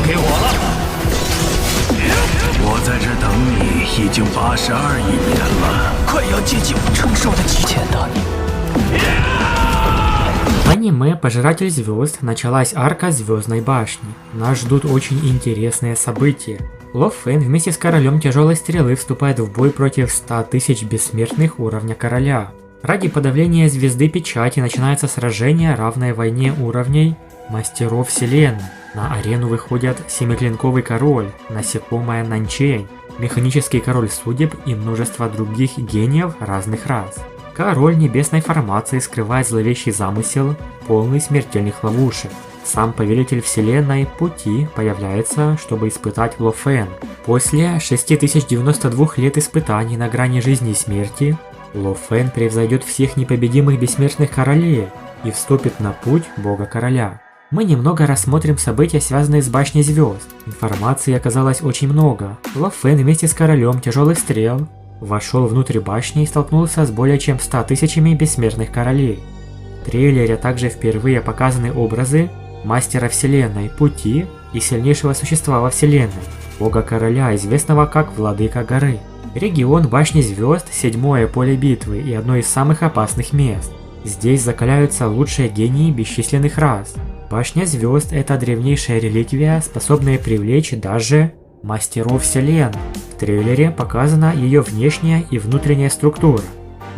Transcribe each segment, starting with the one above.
给我了。我在这等你已经82亿年了，快要接近我承受的极限的。 В аниме «Пожиратель звезд» началась арка Звездной башни. Нас ждут очень интересные события. Ло Фэн вместе с королем тяжелой стрелы вступает в бой против 100 тысяч бессмертных уровня короля. Ради подавления звезды печати начинается сражение, равное войне уровней мастеров вселенной. На арену выходят семиклинковый король, насекомая Нанчень, механический король судеб и множество других гениев разных рас. Король небесной формации скрывает зловещий замысел, полный смертельных ловушек. Сам повелитель вселенной Пути появляется, чтобы испытать Ло Фэн. После 6092 лет испытаний на грани жизни и смерти, Ло Фэн превзойдет всех непобедимых бессмертных королей и вступит на путь бога короля. Мы немного рассмотрим события, связанные с башней звезд. Информации оказалось очень много. Ло Фэн вместе с королем тяжелых стрел вошел внутрь башни и столкнулся с более чем 100 тысячами бессмертных королей. В трейлере также впервые показаны образы мастера вселенной Пути и сильнейшего существа во вселенной, бога короля, известного как Владыка горы. Регион башни звезд – седьмое поле битвы и одно из самых опасных мест. Здесь закаляются лучшие гении бесчисленных рас. Башня звезд – это древнейшая реликвия, способная привлечь даже мастеров вселенной. В трейлере показана ее внешняя и внутренняя структура.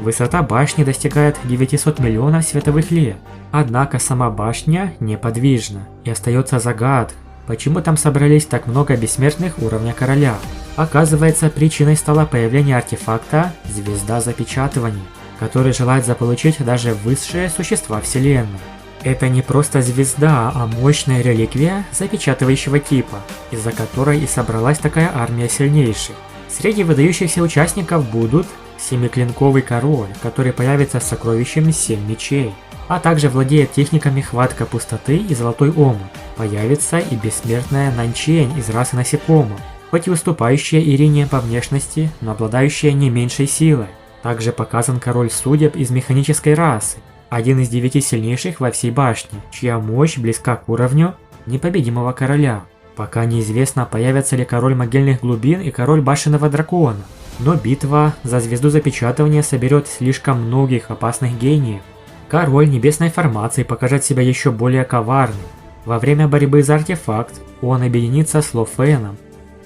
Высота башни достигает 900 миллионов световых лет. Однако сама башня неподвижна и остается загадкой, почему там собрались так много бессмертных уровня короля. Оказывается, причиной стало появление артефакта «Звезда запечатывания», который желает заполучить даже высшие существа вселенной. Это не просто звезда, а мощная реликвия запечатывающего типа, из-за которой и собралась такая армия сильнейших. Среди выдающихся участников будут семиклинковый король, который появится с сокровищем 7 мечей, а также владеет техниками хватка пустоты и золотой омут. Появится и бессмертная Нанчень из расы насекомых, хоть и уступающая Ирине по внешности, но обладающая не меньшей силой. Также показан король судеб из механической расы, один из 9 сильнейших во всей башне, чья мощь близка к уровню непобедимого короля. Пока неизвестно, появятся ли король могильных глубин и король башенного дракона, но битва за звезду запечатывания соберет слишком многих опасных гениев. Король небесной формации покажет себя еще более коварным. Во время борьбы за артефакт он объединится с Ло Фэном,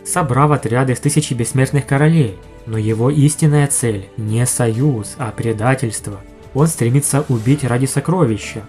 собрав отряды из 1000 бессмертных королей, но его истинная цель не союз, а предательство. Он стремится убить ради сокровища.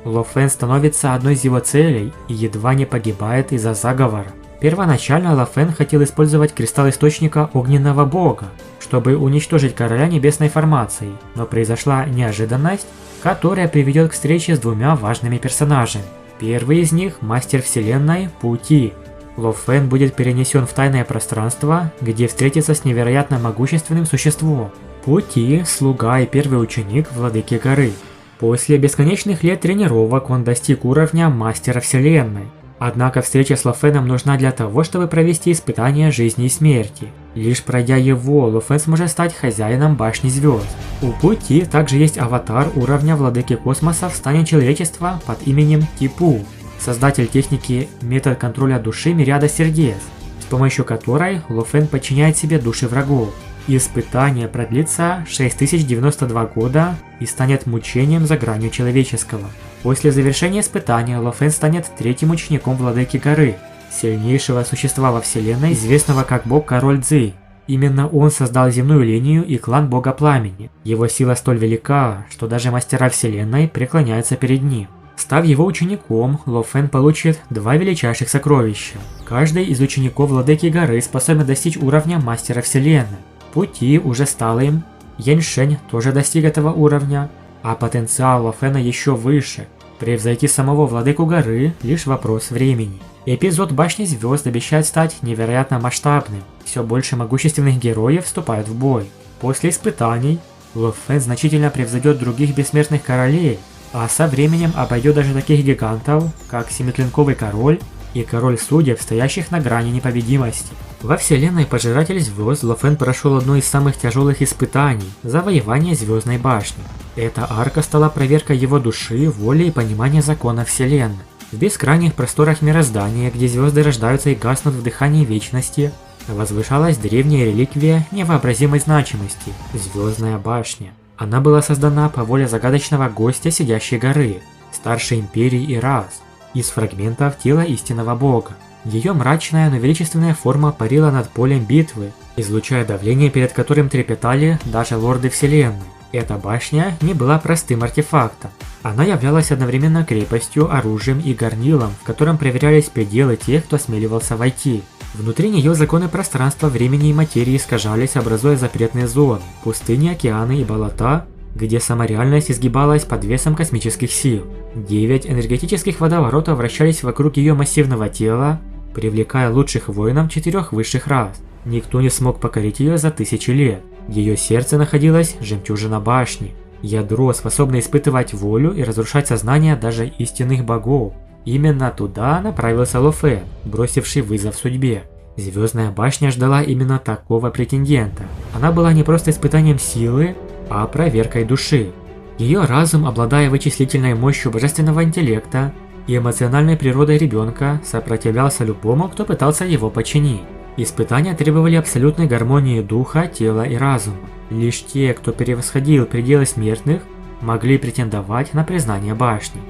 Ло Фэн становится одной из его целей и едва не погибает из-за заговора. Первоначально Ло Фэн хотел использовать кристалл источника огненного бога, чтобы уничтожить короля небесной формации, но произошла неожиданность, которая приведет к встрече с двумя важными персонажами. Первый из них – мастер вселенной Пути. Ло Фэн будет перенесен в тайное пространство, где встретится с невероятно могущественным существом. Пути – слуга и первый ученик Владыки горы. После бесконечных лет тренировок он достиг уровня мастера вселенной. Однако встреча с Ло Фэном нужна для того, чтобы провести испытание жизни и смерти. Лишь пройдя его, Ло Фэн сможет стать хозяином башни звезд. У Пути также есть аватар уровня Владыки космоса в стане человечества под именем Типу, создатель техники метод контроля души мириада сердец, с помощью которой Ло Фэн подчиняет себе души врагов. Испытание продлится 6092 года и станет мучением за гранью человеческого. После завершения испытания Ло Фэн станет третьим учеником Владыки горы, сильнейшего существа во вселенной, известного как бог Король Цзи. Именно он создал земную линию и клан бога пламени. Его сила столь велика, что даже мастера вселенной преклоняются перед ним. Став его учеником, Ло Фэн получит два величайших сокровища. Каждый из учеников Владыки горы способен достичь уровня мастера вселенной. Пути уже стал им, Яньшень тоже достиг этого уровня, а потенциал Ло Фэна еще выше. Превзойти самого Владыку горы – лишь вопрос времени. Эпизод Башни звезд обещает стать невероятно масштабным. Все больше могущественных героев вступают в бой. После испытаний Ло Фэн значительно превзойдет других бессмертных королей, а со временем обойдет даже таких гигантов, как Семиклинковый король и король судеб, стоящих на грани непобедимости. Во вселенной Пожиратель звезд Ло Фэн прошел одно из самых тяжелых испытаний – завоевание Звездной башни. Эта арка стала проверкой его души, воли и понимания закона вселенной. В бескрайних просторах мироздания, где звезды рождаются и гаснут в дыхании вечности, возвышалась древняя реликвия невообразимой значимости – Звездная башня. Она была создана по воле загадочного гостя Сидящей горы, старшей империи Ираз, из фрагментов тела истинного бога. Ее мрачная, но величественная форма парила над полем битвы, излучая давление, перед которым трепетали даже лорды вселенной. Эта башня не была простым артефактом. Она являлась одновременно крепостью, оружием и горнилом, в котором проверялись пределы тех, кто осмеливался войти. Внутри нее законы пространства, времени и материи искажались, образуя запретные зоны, пустыни, океаны и болота, где сама реальность изгибалась под весом космических сил. 9 энергетических водоворотов вращались вокруг ее массивного тела, привлекая лучших воинов 4 высших рас. Никто не смог покорить ее за тысячи лет. В ее сердце находилась жемчужина башни, ядро, способное испытывать волю и разрушать сознание даже истинных богов. Именно туда направился Ло Фэн, бросивший вызов судьбе. Звездная башня ждала именно такого претендента. Она была не просто испытанием силы, а проверкой души. Ее разум, обладая вычислительной мощью божественного интеллекта и эмоциональной природой ребенка, сопротивлялся любому, кто пытался его подчинить. Испытания требовали абсолютной гармонии духа, тела и разума. Лишь те, кто превосходил пределы смертных, могли претендовать на признание башни.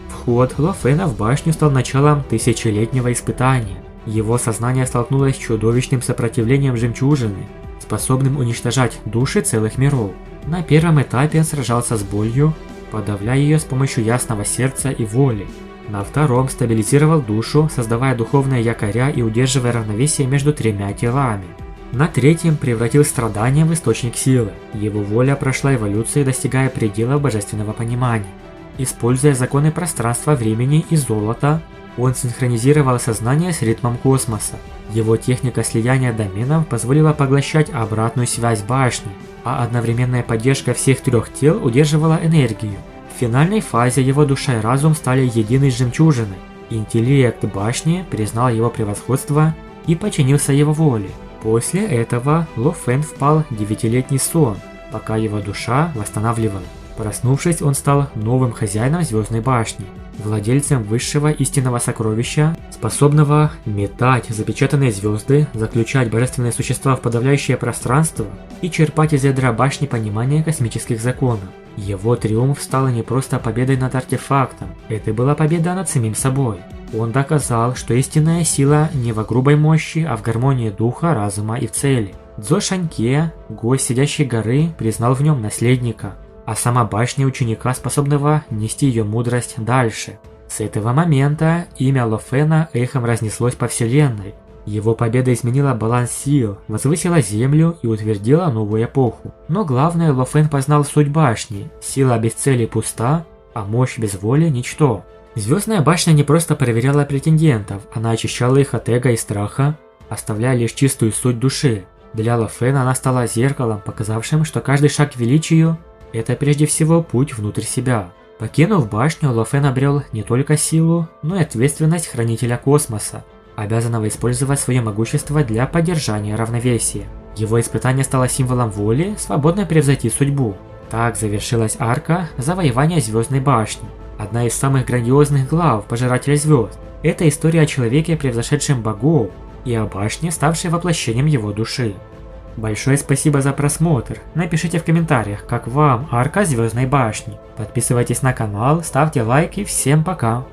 Вход Ло Фэна в башню стал началом тысячелетнего испытания. Его сознание столкнулось с чудовищным сопротивлением жемчужины, способным уничтожать души целых миров. На первом этапе он сражался с болью, подавляя ее с помощью ясного сердца и воли. На втором стабилизировал душу, создавая духовные якоря и удерживая равновесие между тремя телами. На третьем превратил страдания в источник силы. Его воля прошла эволюцию, достигая пределов божественного понимания. Используя законы пространства, времени и золота, он синхронизировал сознание с ритмом космоса. Его техника слияния доменов позволила поглощать обратную связь башни, а одновременная поддержка всех 3 тел удерживала энергию. В финальной фазе его душа и разум стали единой с жемчужиной. Интеллект башни признал его превосходство и подчинился его воле. После этого Ло Фэн впал в 9-летний сон, пока его душа восстанавливалась. Проснувшись, он стал новым хозяином Звездной башни, владельцем высшего истинного сокровища, способного метать запечатанные звезды, заключать божественные существа в подавляющее пространство и черпать из ядра башни понимание космических законов. Его триумф стал не просто победой над артефактом, это была победа над самим собой. Он доказал, что истинная сила не во грубой мощи, а в гармонии духа, разума и в цели. Цзо Шаньке, гость Сидящей горы, признал в нем наследника, а сама башня ученика, способного нести ее мудрость дальше. С этого момента имя Ло Фэна эхом разнеслось по вселенной. Его победа изменила баланс сил, возвысила землю и утвердила новую эпоху. Но главное, Ло Фэн познал суть башни. Сила без цели пуста, а мощь без воли ничто. Звездная башня не просто проверяла претендентов, она очищала их от эго и страха, оставляя лишь чистую суть души. Для Ло Фэна она стала зеркалом, показавшим, что каждый шаг к величию – это прежде всего путь внутрь себя. Покинув башню, Ло Фэн обрел не только силу, но и ответственность хранителя космоса, обязанного использовать свое могущество для поддержания равновесия. Его испытание стало символом воли, свободно превзойти судьбу. Так завершилась арка завоевания Звездной башни, одна из самых грандиозных глав Пожирателя звезд. Это история о человеке, превзошедшем богов, и о башне, ставшей воплощением его души. Большое спасибо за просмотр, напишите в комментариях, как вам арка Звездной башни. Подписывайтесь на канал, ставьте лайк и всем пока!